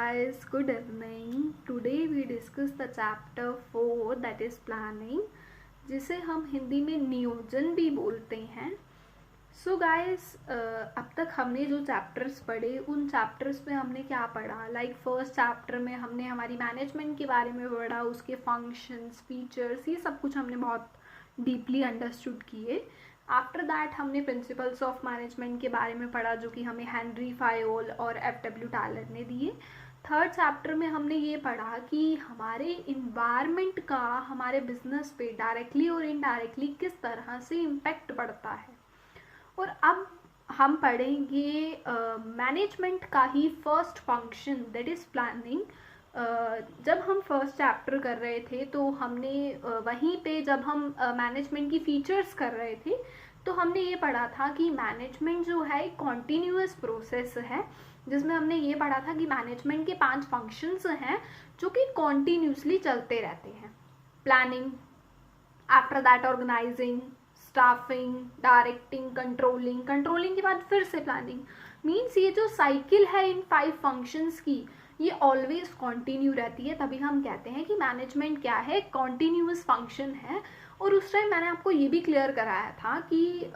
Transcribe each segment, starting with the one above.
guys, good evening. Today we discuss the chapter 4 that is planning, जिसे हम हिंदी में नियोजन भी बोलते हैं. So guys, अब तक हमने जो चैप्टर्स पढ़े उन चैप्टर्स में हमने क्या पढ़ा. लाइक फर्स्ट चैप्टर में हमने हमारी मैनेजमेंट के बारे में पढ़ा, उसके फंक्शंस, फीचर्स, ये सब कुछ हमने बहुत डीपली अंडरस्टूड किए. आफ्टर दैट हमने प्रिंसिपल्स ऑफ मैनेजमेंट के बारे में पढ़ा, जो कि हमें हेनरी फायोल और F.W. टैलर ने दिए. थर्ड चैप्टर में हमने ये पढ़ा कि हमारे इन्वायरमेंट का हमारे बिजनेस पे डायरेक्टली और इनडायरेक्टली किस तरह से इम्पैक्ट पड़ता है. और अब हम पढ़ेंगे मैनेजमेंट का ही first function that is planning. जब हम फर्स्ट चैप्टर कर रहे थे तो हमने वहीं पे जब हम मैनेजमेंट की फीचर्स कर रहे थे तो हमने ये पढ़ा था कि मैनेजमेंट जो है एक कॉन्टीन्यूअस प्रोसेस है, जिसमें हमने ये पढ़ा था कि मैनेजमेंट के 5 फंक्शंस हैं जो कि कॉन्टीन्यूसली चलते रहते हैं. Planning, after that organising, staffing, directing, controlling के बाद फिर से प्लानिंग. मीन्स ये जो साइकिल है इन 5 फंक्शंस की, ये ऑलवेज कॉन्टिन्यू रहती है. तभी हम कहते हैं कि मैनेजमेंट क्या है, कॉन्टिन्यूअस फंक्शन है. और उस टाइम मैंने आपको ये भी क्लियर कराया था कि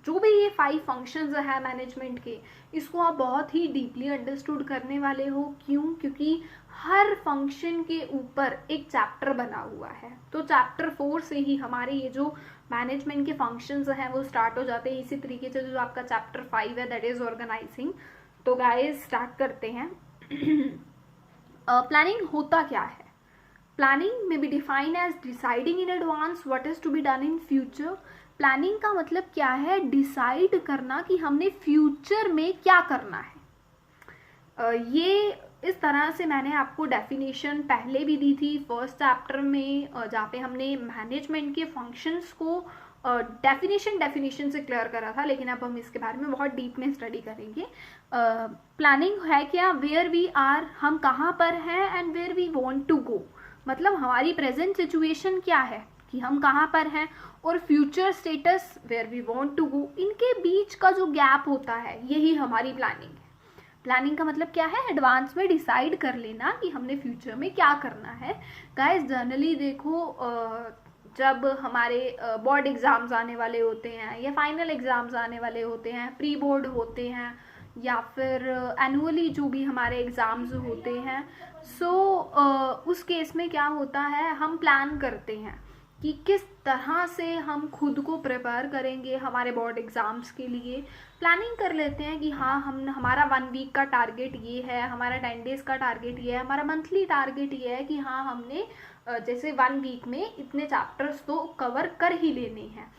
जो भी ये 5 फंक्शंस है मैनेजमेंट के, इसको आप बहुत ही डीपली अंडरस्टूड करने वाले हो. क्यों? क्योंकि हर फंक्शन के ऊपर एक चैप्टर बना हुआ है. तो चैप्टर 4 से ही हमारे ये जो मैनेजमेंट के फंक्शंस हैं वो स्टार्ट हो जाते हैं. इसी तरीके से जो आपका चैप्टर 5 है दैट इज ऑर्गेनाइजिंग. तो गाइस स्टार्ट करते हैं. प्लानिंग होता क्या है? प्लानिंग में be defined as deciding in advance what is to be done in future. Planning का मतलब क्या है? डिसाइड करना कि हमने फ्यूचर में क्या करना है. ये इस तरह से मैंने आपको डेफिनेशन पहले भी दी थी फर्स्ट चैप्टर में, जहाँ पे हमने मैनेजमेंट के फंक्शंस को डेफिनेशन से क्लियर करा था. लेकिन अब हम इसके बारे में बहुत डीप में स्टडी करेंगे. प्लानिंग है क्या? वेयर वी आर, हम कहाँ पर हैं, and where we want to go. मतलब हमारी प्रेजेंट सिचुएशन क्या है कि हम कहाँ पर हैं, और future status where we want to go, इनके बीच का जो गैप होता है यही हमारी प्लानिंग है. प्लानिंग का मतलब क्या है? एडवांस में डिसाइड कर लेना कि हमने फ्यूचर में क्या करना है. गाइस जनरली देखो, जब हमारे बोर्ड एग्ज़ाम्स आने वाले होते हैं या फाइनल एग्ज़ाम्स आने वाले होते हैं, प्री बोर्ड होते हैं, या फिर एनुअली जो भी हमारे एग्ज़ाम्स होते हैं, सो उस केस में क्या होता है, हम प्लान करते हैं कि किस तरह से हम खुद को प्रिपेयर करेंगे हमारे बोर्ड एग्ज़ाम्स के लिए. प्लानिंग कर लेते हैं कि हाँ, हम हमारा 1 वीक का टारगेट ये है, हमारा 10 डेज़ का टारगेट ये है, हमारा मंथली टारगेट ये है कि हाँ हमने जैसे 1 वीक में इतने चैप्टर्स तो कवर कर ही लेने हैं.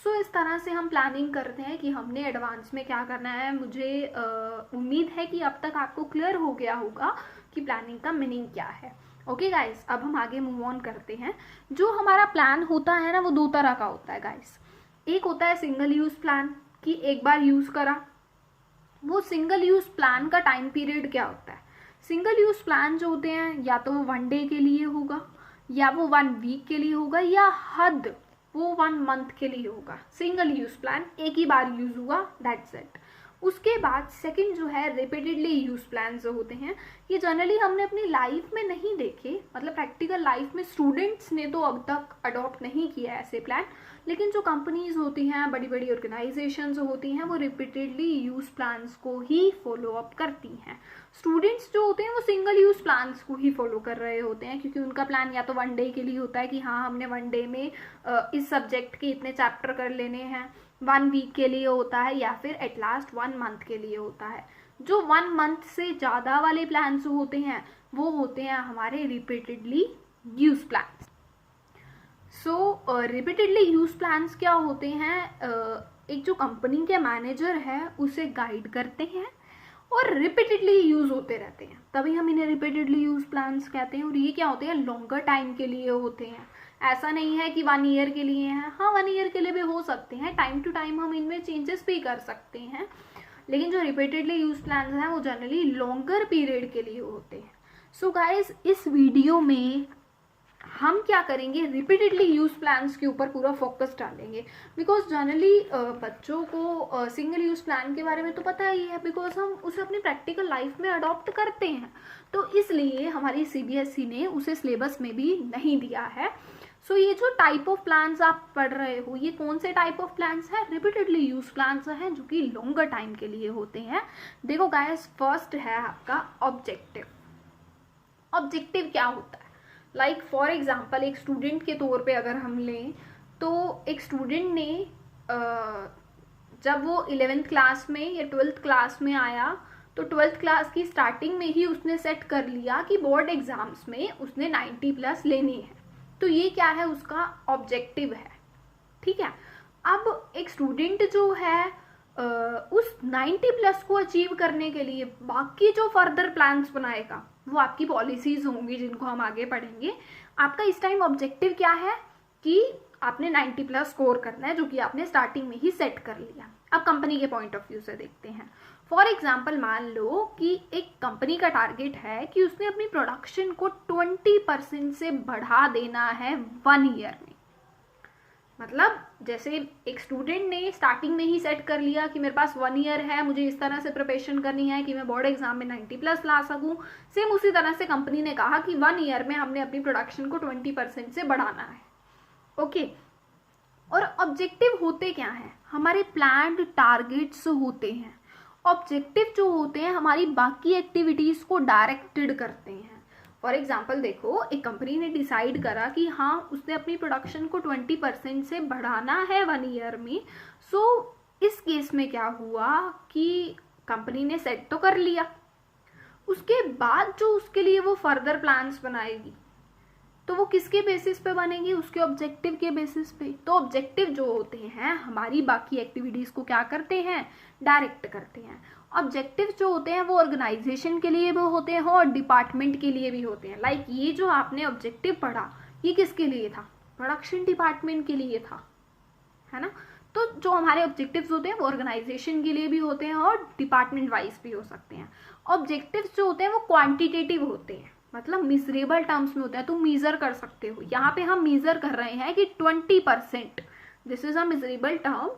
सो इस तरह से हम प्लानिंग करते हैं कि हमने एडवांस में क्या करना है. मुझे उम्मीद है कि अब तक आपको क्लियर हो गया होगा कि प्लानिंग का मीनिंग क्या है. ओके गाइस, अब हम आगे मूव ऑन करते हैं. जो हमारा प्लान होता है ना, वो 2 तरह का होता है गाइस. एक होता है सिंगल यूज प्लान, कि एक बार यूज करा. वो सिंगल यूज प्लान का टाइम पीरियड क्या होता है? सिंगल यूज प्लान जो होते हैं, या तो वो 1 डे के लिए होगा, या वो 1 वीक के लिए होगा, या हद वो 1 मंथ के लिए होगा. सिंगल यूज प्लान एक ही बार यूज हुआ, दैट्स इट. उसके बाद सेकंड जो है रिपीटेडली यूज प्लान जो होते हैं, ये जनरली हमने अपनी लाइफ में नहीं देखे. मतलब प्रैक्टिकल लाइफ में स्टूडेंट्स ने तो अब तक अडॉप्ट नहीं किया ऐसे प्लान, लेकिन जो कंपनीज होती हैं, बड़ी बड़ी ऑर्गेनाइजेशंस होती हैं, वो रिपीटेडली यूज प्लान्स को ही फॉलो अप करती हैं. स्टूडेंट्स जो होते हैं वो सिंगल यूज प्लान्स को ही फॉलो कर रहे होते हैं, क्योंकि उनका प्लान या तो 1 डे के लिए होता है कि हाँ हमने 1 डे में इस सब्जेक्ट के इतने चैप्टर कर लेने हैं, 1 वीक के लिए होता है, या फिर एट लास्ट 1 मंथ के लिए होता है. जो 1 मंथ से ज़्यादा वाले प्लान्स होते हैं वो होते हैं हमारे रिपीटेडली यूज प्लान्स. सो रिपीटेडली यूज प्लान्स क्या होते हैं? एक जो कंपनी के मैनेजर है उसे गाइड करते हैं और रिपीटेडली यूज होते रहते हैं, तभी हम इन्हें रिपीटेडली यूज प्लान्स कहते हैं. और ये क्या होते हैं? लॉन्गर टाइम के लिए होते हैं. ऐसा नहीं है कि 1 ईयर के लिए हैं. हाँ, 1 ईयर के लिए भी हो सकते हैं. टाइम टू टाइम हम इनमें चेंजेस भी कर सकते हैं, लेकिन जो रिपीटेडली यूज प्लान्स हैं वो जनरली लॉन्गर पीरियड के लिए होते हैं. सो गाइस, इस वीडियो में हम क्या करेंगे, रिपीटेडली यूज प्लान्स के ऊपर पूरा फोकस डालेंगे। बिकॉज जनरली बच्चों को सिंगल यूज प्लान के बारे में तो पता ही है, बिकॉज हम उसे अपनी प्रैक्टिकल लाइफ में अडॉप्ट करते हैं, तो इसलिए हमारी CBSE ने उसे सिलेबस में भी नहीं दिया है। सो ये जो टाइप ऑफ प्लान्स आप पढ़ रहे हो, ये कौन से टाइप ऑफ प्लान्स है, रिपीटेडली यूज प्लान्स हैं, जो कि लॉन्गर टाइम के लिए होते हैं। देखो गाइस, फर्स्ट है आपका ऑब्जेक्टिव। ऑब्जेक्टिव क्या होता है, लाइक फॉर एग्जाम्पल एक स्टूडेंट के तौर पे अगर हम लें, तो एक स्टूडेंट ने जब वो 11th क्लास में या 12th क्लास में आया, तो 12th क्लास की स्टार्टिंग में ही उसने सेट कर लिया कि बोर्ड एग्जाम्स में उसने 90+ लेनी है। तो ये क्या है, उसका ऑब्जेक्टिव है, ठीक है। अब एक स्टूडेंट जो है उस 90+ को अचीव करने के लिए बाकी जो फर्दर प्लान्स बनाएगा वो आपकी पॉलिसीज होंगी, जिनको हम आगे पढ़ेंगे। आपका इस टाइम ऑब्जेक्टिव क्या है कि आपने 90+ स्कोर करना है, जो कि आपने स्टार्टिंग में ही सेट कर लिया। अब कंपनी के पॉइंट ऑफ व्यू से देखते हैं। फॉर एग्जाम्पल मान लो कि एक कंपनी का टारगेट है कि उसने अपनी प्रोडक्शन को 20% से बढ़ा देना है 1 ईयर में। मतलब जैसे एक स्टूडेंट ने स्टार्टिंग में ही सेट कर लिया कि मेरे पास 1 ईयर है, मुझे इस तरह से प्रिपरेशन करनी है कि मैं बोर्ड एग्जाम में 90+ ला सकूं। सेम उसी तरह से कंपनी ने कहा कि 1 ईयर में हमने अपनी प्रोडक्शन को 20% से बढ़ाना है। ओके, और ऑब्जेक्टिव होते क्या हैं, हमारे प्लान्ड टारगेट्स होते हैं। ऑब्जेक्टिव जो होते हैं हमारी बाकी एक्टिविटीज को डायरेक्टेड करते हैं। फॉर एग्जाम्पल देखो, एक कंपनी ने डिसाइड करा कि हाँ उसने अपनी प्रोडक्शन को 20% से बढ़ाना है 1 ईयर में। सो इस केस में क्या हुआ कि कंपनी ने सेट तो कर लिया, उसके बाद जो उसके लिए वो फर्दर प्लान्स बनाएगी तो वो किसके बेसिस पे बनेगी, उसके ऑब्जेक्टिव के बेसिस पे। तो ऑब्जेक्टिव जो होते हैं हमारी बाकी एक्टिविटीज को क्या करते हैं, डायरेक्ट करते हैं। ऑब्जेक्टिव जो होते हैं वो ऑर्गेनाइजेशन के लिए भी होते हैं और डिपार्टमेंट के लिए भी होते हैं। लाइक ये जो आपने ऑब्जेक्टिव पढ़ा, ये किसके लिए था, प्रोडक्शन डिपार्टमेंट के लिए था, है ना। तो जो हमारे ऑब्जेक्टिव्स होते हैं वो ऑर्गेनाइजेशन के लिए भी होते हैं और डिपार्टमेंट वाइज भी हो सकते हैं। ऑब्जेक्टिव्स जो होते हैं वो क्वांटिटेटिव होते हैं, मतलब मिजरेबल टर्म्स में होता है, तुम मीजर कर सकते हो। यहाँ पे हम मीजर कर रहे हैं कि 20%, this is a miserable term.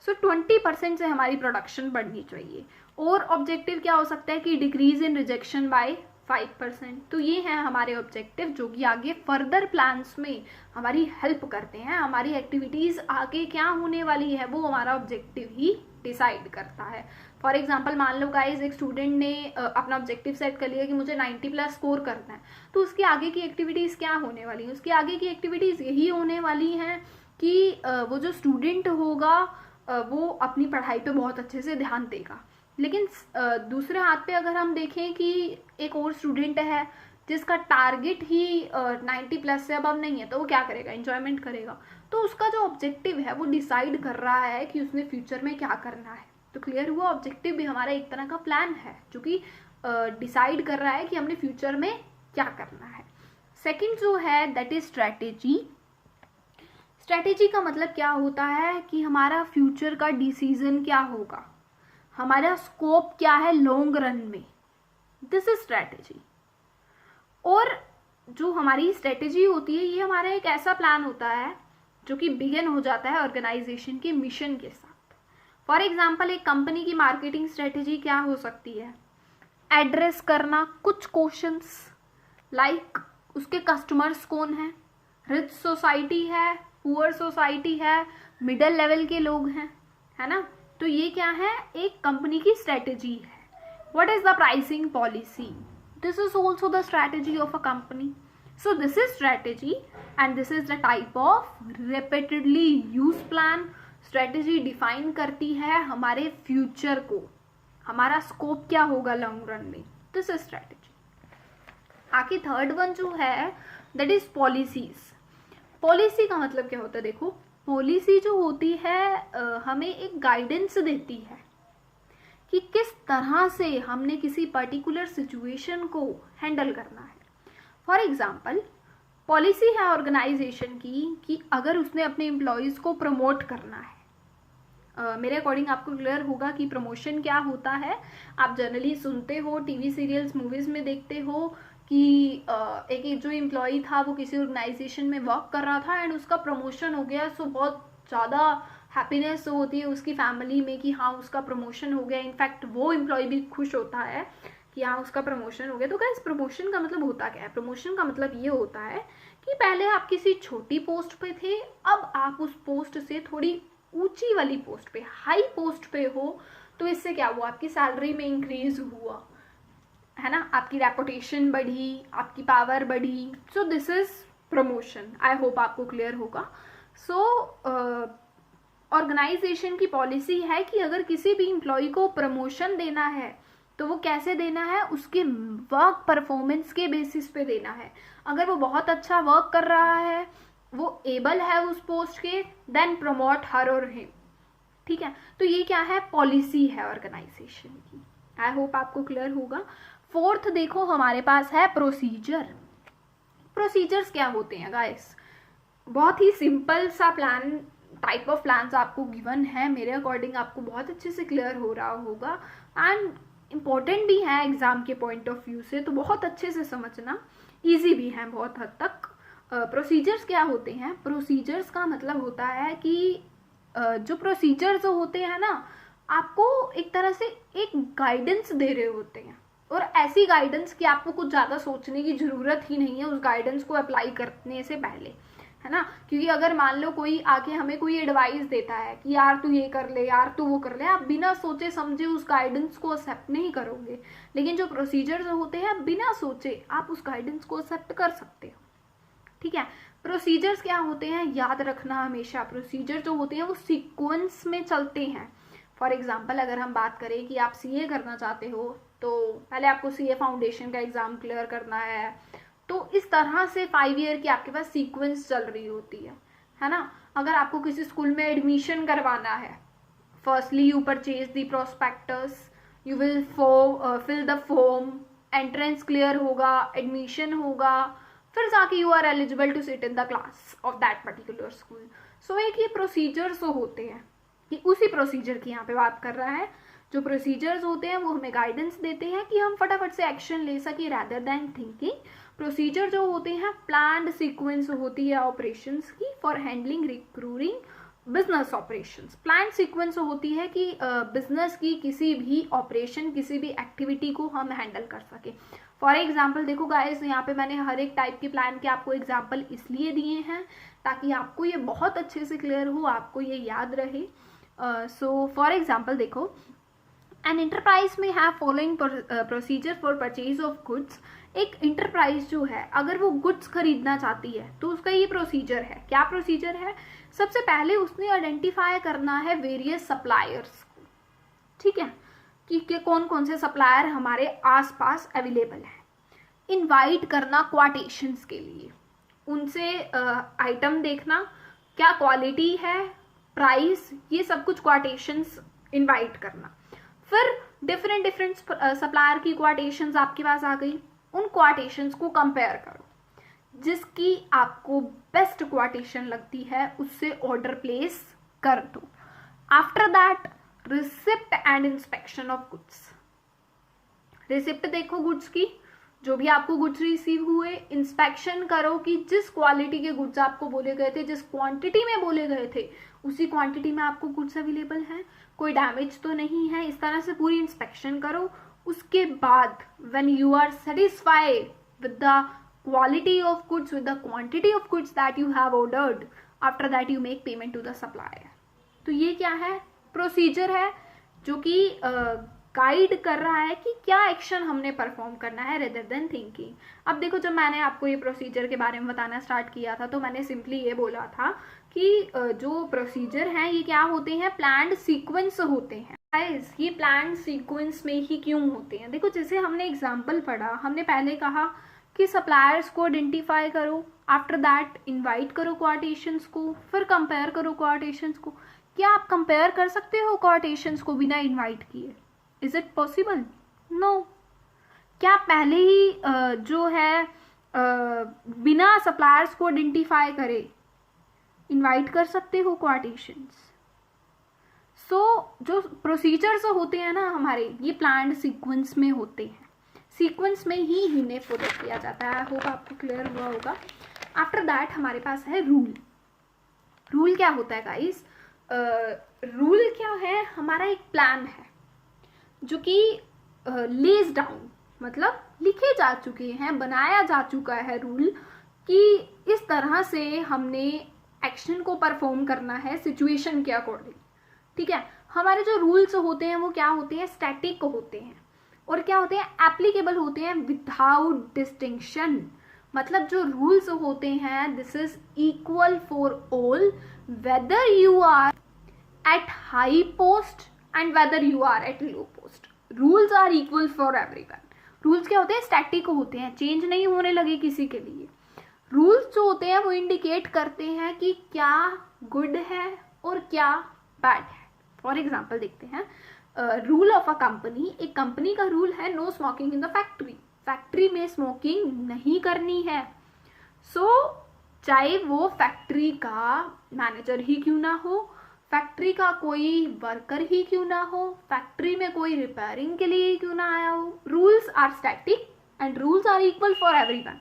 So 20% से हमारी प्रोडक्शन बढ़नी चाहिए। और ऑब्जेक्टिव क्या हो सकता है कि डिक्रीज इन रिजेक्शन बाय 5%। तो ये हैं हमारे ऑब्जेक्टिव, जो कि आगे फर्दर प्लान्स में हमारी हेल्प करते हैं। हमारी एक्टिविटीज आगे क्या होने वाली है वो हमारा ऑब्जेक्टिव ही डिसाइड करता है। फॉर एग्जाम्पल मान लो गाइज, एक स्टूडेंट ने अपना ऑब्जेक्टिव सेट कर लिया कि मुझे 90+ स्कोर करना है, तो उसकी आगे की एक्टिविटीज क्या होने वाली है, उसकी आगे की एक्टिविटीज यही होने वाली हैं कि वो जो स्टूडेंट होगा वो अपनी पढ़ाई पे बहुत अच्छे से ध्यान देगा। लेकिन दूसरे हाथ पे अगर हम देखें कि एक और स्टूडेंट है जिसका टारगेट ही 90+ से अब नहीं है, तो वो क्या करेगा, एंजॉयमेंट करेगा। तो उसका जो ऑब्जेक्टिव है वो डिसाइड कर रहा है कि उसने फ्यूचर में क्या करना है। तो क्लियर हुआ, ऑब्जेक्टिव भी हमारा एक तरह का प्लान है जो कि डिसाइड कर रहा है कि हमने फ्यूचर में क्या करना है। सेकंड जो है दैट इज स्ट्रैटेजी। स्ट्रैटेजी का मतलब क्या होता है कि हमारा फ्यूचर का डिसीजन क्या होगा, हमारा स्कोप क्या है लॉन्ग रन में, दिस इज स्ट्रैटेजी। और जो हमारी स्ट्रैटेजी होती है ये हमारा एक ऐसा प्लान होता है जो कि बिगिन हो जाता है ऑर्गेनाइजेशन के मिशन के साथ। फॉर एग्जाम्पल एक कंपनी की मार्केटिंग स्ट्रेटेजी क्या हो सकती है, एड्रेस करना कुछ क्वेश्चंस, लाइक उसके कस्टमर्स कौन है, रिच सोसाइटी है, पुअर सोसाइटी है, मिडिल लेवल के लोग हैं, है ना। तो ये क्या है, एक कंपनी की स्ट्रेटेजी है। What is the pricing policy, this is also the strategy of a company. So this is strategy and this is the type of repeatedly use plan. Strategy define करती है हमारे फ्यूचर को, हमारा scope क्या होगा long run में, this is strategy. आगे third one जो है दैट इज पॉलिसीज। पॉलिसी का मतलब क्या होता है, देखो पॉलिसी जो होती है हमें एक गाइडेंस देती है कि किस तरह से हमने किसी पर्टिकुलर सिचुएशन को हैंडल करना है। फॉर एग्जाम्पल पॉलिसी है ऑर्गेनाइजेशन की कि अगर उसने अपने एम्प्लॉयज को प्रमोट करना है, मेरे अकॉर्डिंग आपको क्लियर होगा कि प्रमोशन क्या होता है। आप जनरली सुनते हो, टीवी सीरियल्स मूवीज में देखते हो कि एक जो एम्प्लॉई था वो किसी ऑर्गेनाइजेशन में वर्क कर रहा था एंड उसका प्रमोशन हो गया, सो बहुत ज़्यादा हैप्पीनेस होती है उसकी फैमिली में कि हाँ उसका प्रमोशन हो गया। इनफैक्ट वो एम्प्लॉय भी खुश होता है कि हाँ उसका प्रमोशन हो गया। तो गाइस प्रमोशन का मतलब होता क्या है? प्रमोशन का मतलब ये होता है कि पहले आप किसी छोटी पोस्ट पे थे, अब आप उस पोस्ट से थोड़ी ऊंची वाली पोस्ट पे, हाई पोस्ट पे हो। तो इससे क्या हुआ? आपकी सैलरी में इंक्रीज हुआ, है ना, आपकी रेपुटेशन बढ़ी, आपकी पावर बढ़ी। सो this is promotion. I hope आपको क्लियर होगा। सो ऑर्गेनाइजेशन की पॉलिसी है कि अगर किसी भी एम्प्लॉय को प्रमोशन देना है तो वो कैसे देना है? उसके वर्क परफॉर्मेंस के बेसिस पे देना है। अगर वो बहुत अच्छा वर्क कर रहा है, वो एबल है उस पोस्ट के, देन प्रमोट हर और हिम। ठीक है, तो ये क्या है? पॉलिसी है ऑर्गेनाइजेशन की। आई होप आपको क्लियर होगा। फोर्थ देखो हमारे पास है प्रोसीजर। प्रोसीजर्स क्या होते हैं गाइस? बहुत ही सिंपल सा प्लान, टाइप ऑफ प्लान्स आपको गिवन है, मेरे अकॉर्डिंग आपको बहुत अच्छे से क्लियर हो रहा होगा एंड इम्पॉर्टेंट भी है एग्जाम के पॉइंट ऑफ व्यू से, तो बहुत अच्छे से समझना, इजी भी है बहुत हद तक। प्रोसीजर्स क्या होते हैं? प्रोसीजर्स का मतलब होता है कि जो प्रोसीजर्स होते हैं ना, आपको एक तरह से एक गाइडेंस दे रहे होते हैं, और ऐसी गाइडेंस कि आपको कुछ ज़्यादा सोचने की ज़रूरत ही नहीं है उस गाइडेंस को अप्लाई करने से पहले, है ना। क्योंकि अगर मान लो कोई आके हमें कोई एडवाइस देता है कि यार तू ये कर ले, यार तू वो कर ले, आप बिना सोचे समझे उस गाइडेंस को एक्सेप्ट नहीं करोगे। लेकिन जो प्रोसीजर्स होते हैं, बिना सोचे आप उस गाइडेंस को एक्सेप्ट कर सकते हो। ठीक है, प्रोसीजर्स क्या होते हैं याद रखना हमेशा। प्रोसीजर जो होते हैं वो सीक्वेंस में चलते हैं। फॉर एग्जाम्पल अगर हम बात करें कि आप सीए करना चाहते हो, तो पहले आपको सीए फाउंडेशन का एग्जाम क्लियर करना है। तो इस तरह से 5 ईयर की आपके पास सीक्वेंस चल रही होती है ना। अगर आपको किसी स्कूल में एडमिशन करवाना है, firstly you purchase the prospectus, you will fill the form, entrance clear होगा, एडमिशन होगा, फिर जाके you are eligible to sit in the class of that particular school. So एक ये प्रोसीजर्स होते हैं, कि उसी प्रोसीजर की यहाँ पे बात कर रहा है। जो प्रोसीजर्स होते हैं वो हमें गाइडेंस देते हैं कि हम फटाफट से एक्शन ले सके रादर देन थिंकिंग। प्रोसीजर जो होते हैं प्लान्ड सीक्वेंस होती है ऑपरेशंस की for handling recruiting business operations. Planned sequence होती है कि बिजनेस की किसी भी ऑपरेशन, किसी भी एक्टिविटी को हम हैंडल कर सके। फॉर एग्जाम्पल देखो गाइस, यहाँ पे मैंने हर एक टाइप के प्लान के आपको एग्जाम्पल इसलिए दिए हैं ताकि आपको ये बहुत अच्छे से क्लियर हो, आपको ये याद रहे। सो फॉर एग्जाम्पल देखो, एन इंटरप्राइज में have following procedure for purchase of goods. एक इंटरप्राइज जो है अगर वो गुड्स खरीदना चाहती है तो उसका ये प्रोसीजर है। क्या प्रोसीजर है? सबसे पहले उसने आइडेंटिफाई करना है वेरियस सप्लायर्स को, ठीक है, कि कौन कौन से सप्लायर हमारे आसपास अवेलेबल हैं। इनवाइट करना क्वाटेशंस के लिए, उनसे आइटम देखना, क्या क्वालिटी है, प्राइस, ये सब कुछ क्वाटेशंस इनवाइट करना। फिर डिफरेंट सप्लायर की क्वाटेशंस आपके पास आ गई, उन क्वाटेशंस को कंपेयर करो, जिसकी आपको बेस्ट क्वाटेशन लगती है उससे ऑर्डर प्लेस कर दो। After that receipt and inspection of goods. Receipt देखो गुड्स की, जो भी आपको गुड्स रिसीव हुए, इंस्पेक्शन करो कि जिस क्वालिटी के गुड्स आपको बोले गए थे, जिस क्वांटिटी में बोले गए थे, उसी क्वांटिटी में आपको गुड्स अवेलेबल हैं, कोई डैमेज तो नहीं है। इस तरह से पूरी इंस्पेक्शन करो। उसके बाद when you are satisfied with the quality of goods, with the quantity of goods that you have ordered, after that you make payment to the supplier. तो ये क्या है? प्रोसीजर है जो कि गाइड कर रहा है कि क्या एक्शन हमने परफॉर्म करना है रेदर देन थिंकिंग। अब देखो, जब मैंने आपको ये प्रोसीजर के बारे में बताना स्टार्ट किया था तो मैंने सिंपली ये बोला था कि जो प्रोसीजर हैं ये क्या होते हैं? प्लान्ड सीक्वेंस होते हैं। गाइस, ये प्लान्ड सीक्वेंस में ही क्यों होते हैं? देखो, जैसे हमने एग्जाम्पल पढ़ा, हमने पहले कहा कि सप्लायर्स को आइडेंटिफाई करो, आफ्टर दैट इनवाइट करो क्वाटेशंस को, फिर कंपेयर करो क्वाटेशंस को। क्या आप कंपेयर कर सकते हो क्वाटेशंस को बिना इनवाइट किए? Is it possible? नो। क्या पहले ही जो है बिना सप्लायर्स को आइडेंटिफाई करे इनवाइट कर सकते हो क्वाटेशंस? सो जो प्रोसीजर्स होते हैं ना हमारे, ये प्लान्ड सीक्वेंस में होते हैं। सीक्वेंस में ही इन्हें फॉलो किया जाता है। आई होप आपको क्लियर हुआ होगा। आफ्टर दैट हमारे पास है रूल। रूल क्या होता है गाइस? रूल क्या है? हमारा एक प्लान है जो कि लेज डाउन, मतलब लिखे जा चुके हैं, बनाया जा चुका है रूल कि इस तरह से हमने एक्शन को परफॉर्म करना है सिचुएशन के अकॉर्डिंग। ठीक है, हमारे जो रूल्स होते हैं वो क्या होते हैं? स्टैटिक होते हैं और क्या होते हैं? एप्लीकेबल होते हैं विदाउट डिस्टिंक्शन। मतलब जो रूल्स होते हैं this is equal for all, whether you are at high post and whether you are at low post. Rules are equal for everyone. Rules क्या होते हैं? स्टैटिक होते हैं, चेंज नहीं होने लगे किसी के लिए। रूल्स जो होते हैं वो इंडिकेट करते हैं कि क्या गुड है और क्या बैड है। फॉर एग्जाम्पल देखते हैं, रूल ऑफ अ कंपनी। एक कंपनी का रूल है no smoking in the factory. Factory में स्मोकिंग नहीं करनी है। सो चाहे वो फैक्ट्री का मैनेजर ही क्यों ना हो, फैक्ट्री का कोई वर्कर ही क्यों ना हो, फैक्ट्री में कोई रिपेयरिंग के लिए क्यों ना आया हो, rules are static and rules are equal for everyone.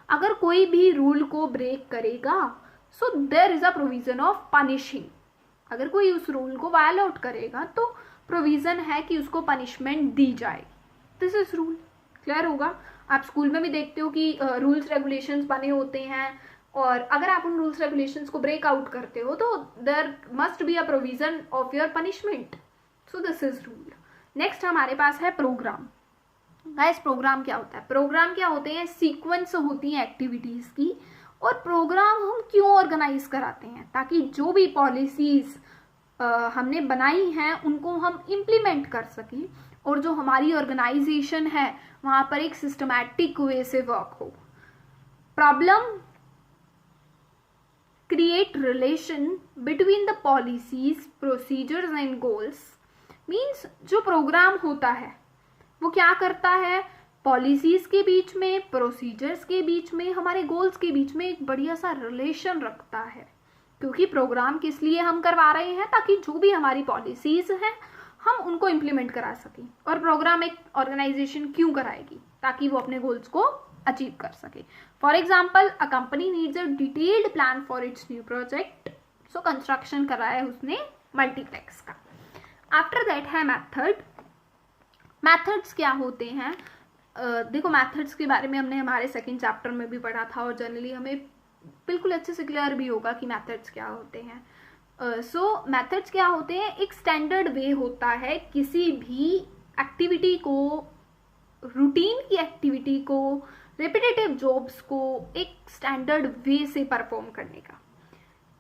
अगर कोई भी रूल को ब्रेक करेगा so there is a provision of punishing. अगर कोई उस रूल को वायलेट करेगा तो प्रोविजन है कि उसको पनिशमेंट दी जाए। This is rule. क्लियर होगा? आप स्कूल में भी देखते हो कि रूल्स रेगुलेशंस बने होते हैं और अगर आप उन रूल्स रेगुलेशंस को ब्रेक आउट करते हो तो there must be a provision of your punishment. So this is rule. Next हमारे पास है प्रोग्राम। गाइस प्रोग्राम क्या होता है? प्रोग्राम क्या होते हैं? सीक्वेंस होती हैं एक्टिविटीज की। और प्रोग्राम हम क्यों ऑर्गेनाइज कराते हैं? ताकि जो भी पॉलिसीज हमने बनाई हैं उनको हम इम्प्लीमेंट कर सकें और जो हमारी ऑर्गेनाइजेशन है वहां पर एक सिस्टमैटिक वे से वर्क हो। Problem create relation between the policies, procedures and goals means जो प्रोग्राम होता है वो क्या करता है? पॉलिसीज के बीच में, प्रोसीजर्स के बीच में, हमारे गोल्स के बीच में एक बढ़िया सा रिलेशन रखता है। क्योंकि प्रोग्राम किस लिए हम करवा रहे हैं? ताकि जो भी हमारी पॉलिसीज हैं हम उनको इम्प्लीमेंट करा सकें। और प्रोग्राम एक ऑर्गेनाइजेशन क्यों कराएगी? ताकि वो अपने गोल्स को अचीव कर सके। For example a company needs a detailed plan for its new project. So construction कराया है उसने मल्टीप्लेक्स का। आफ्टर दैट है मेथड। मेथड्स क्या होते हैं? देखो मेथड्स के बारे में हमने हमारे सेकंड चैप्टर में भी पढ़ा था और जनरली हमें बिल्कुल अच्छे से क्लियर भी होगा कि मेथड्स क्या होते हैं। सो मेथड्स क्या होते हैं? एक स्टैंडर्ड वे होता है किसी भी एक्टिविटी को, रूटीन की एक्टिविटी को, रिपीटेटिव जॉब्स को एक स्टैंडर्ड वे से परफॉर्म करने का।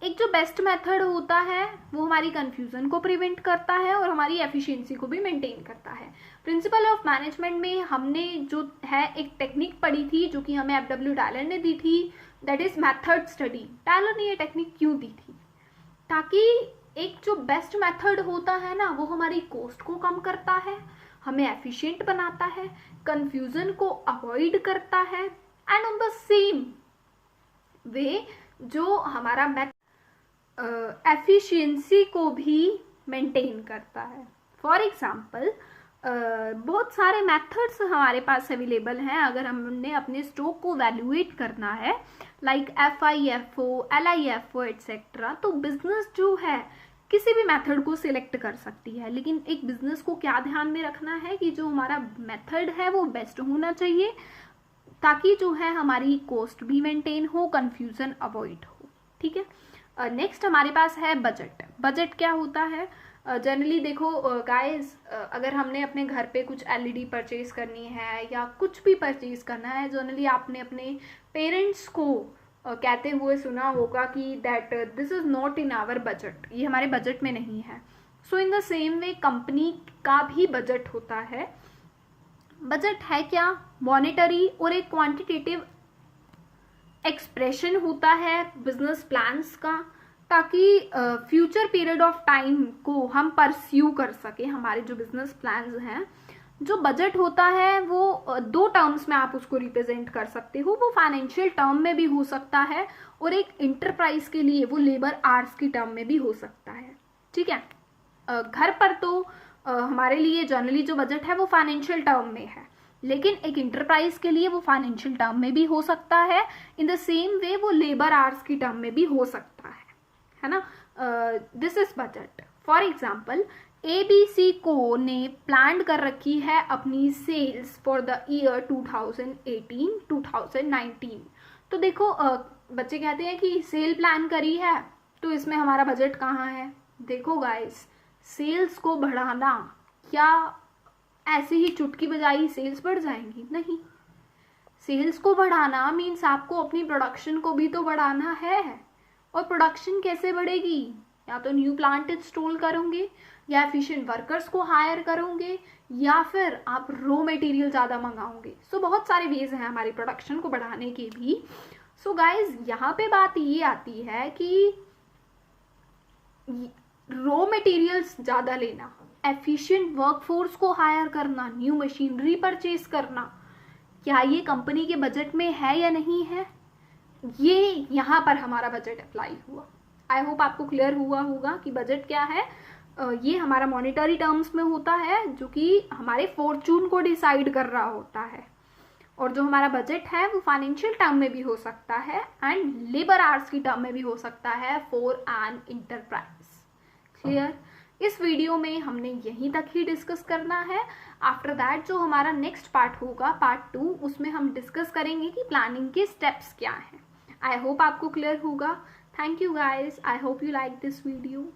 एक जो बेस्ट मेथड होता है वो हमारी कंफ्यूजन को प्रिवेंट करता है और हमारी एफिशिएंसी को भी मेंटेन करता है। प्रिंसिपल ऑफ मैनेजमेंट में हमने जो है एक टेक्निक पढ़ी थी जो कि हमें एफडब्ल्यू टायलर ने दी थी, that is method study. Tyler ने ये टेक्निक क्यों दी थी? ताकि एक जो बेस्ट मेथड होता है ना वो हमारी कॉस्ट को कम करता है, हमें एफिशिएंट बनाता है, कंफ्यूजन को अवॉइड करता है एंड ऑन द सेम वे जो हमारा एफिशिएंसी को भी मेंटेन करता है। फॉर एग्जाम्पल बहुत सारे मेथड्स हमारे पास अवेलेबल हैं अगर हमने अपने स्टॉक को वैल्यूएट करना है, लाइक FIFO, LIFO एटसेट्रा। तो बिजनेस जो है किसी भी मेथड को सिलेक्ट कर सकती है, लेकिन एक बिजनेस को क्या ध्यान में रखना है कि जो हमारा मेथड है वो बेस्ट होना चाहिए ताकि जो है हमारी कॉस्ट भी मेंटेन हो, कंफ्यूजन अवॉइड हो। ठीक है, नेक्स्ट हमारे पास है बजट। बजट क्या होता है? जनरली देखो गाइस, अगर हमने अपने घर पे कुछ LED परचेज करनी है या कुछ भी परचेज करना है, जनरली आपने अपने पेरेंट्स को कहते हुए सुना होगा कि that this is not in our budget, ये हमारे बजट में नहीं है। So in the same way company का भी बजट होता है। बजट है क्या? मॉनेटरी और एक क्वांटिटेटिव एक्सप्रेशन होता है बिजनेस प्लान्स का, ताकि फ्यूचर पीरियड ऑफ टाइम को हम परस्यू कर सके हमारे जो बिजनेस प्लान्स हैं। जो बजट होता है वो दो टर्म्स में आप उसको रिप्रेजेंट कर सकते हो। वो फाइनेंशियल टर्म में भी हो सकता है और एक इंटरप्राइज के लिए वो लेबर आवर्स की टर्म में भी हो सकता है। ठीक है, घर पर तो हमारे लिए जनरली जो बजट है वो फाइनेंशियल टर्म में है, लेकिन एक इंटरप्राइज के लिए वो फाइनेंशियल टर्म में भी हो सकता है, इन द सेम वे वो लेबर आवर्स की टर्म में भी हो सकता है ना। This is budget. For example ABC को ने प्लान कर रखी है अपनी सेल्स फॉर द ईयर 2018-2019। तो देखो बच्चे कहते हैं कि सेल प्लान करी है तो इसमें हमारा बजट कहाँ है। देखो गाइस, सेल्स को बढ़ाना, क्या ऐसे ही चुटकी बजाई सेल्स बढ़ जाएंगी? नहीं, सेल्स को बढ़ाना मीन्स आपको अपनी प्रोडक्शन को भी तो बढ़ाना है। और प्रोडक्शन कैसे बढ़ेगी? या तो न्यू प्लांट इंस्टॉल करोगे, या एफिशिएंट वर्कर्स को हायर करोगे, या फिर आप रॉ मटेरियल ज़्यादा मंगाओगे। सो बहुत सारे वेज हैं हमारी प्रोडक्शन को बढ़ाने के भी। सो गाइज यहाँ पे बात ये आती है कि रॉ मटेरियल्स ज़्यादा लेना, एफिशिएंट वर्कफोर्स को हायर करना, न्यू मशीनरी परचेज करना, क्या ये कंपनी के बजट में है या नहीं है? ये यहाँ पर हमारा बजट अप्लाई हुआ। आई होप आपको क्लियर हुआ होगा कि बजट क्या है। ये हमारा मॉनेटरी टर्म्स में होता है जो कि हमारे फॉर्चून को डिसाइड कर रहा होता है, और जो हमारा बजट है वो फाइनेंशियल टर्म में भी हो सकता है एंड लेबर आवर्स की टर्म में भी हो सकता है फॉर एन इंटरप्राइज। क्लियर? इस वीडियो में हमने यहीं तक ही डिस्कस करना है। आफ्टर दैट जो हमारा नेक्स्ट पार्ट होगा, पार्ट 2, उसमें हम डिस्कस करेंगे कि प्लानिंग के स्टेप्स क्या हैं। आई होप आपको क्लियर होगा। Thank you guys, I hope you like this video.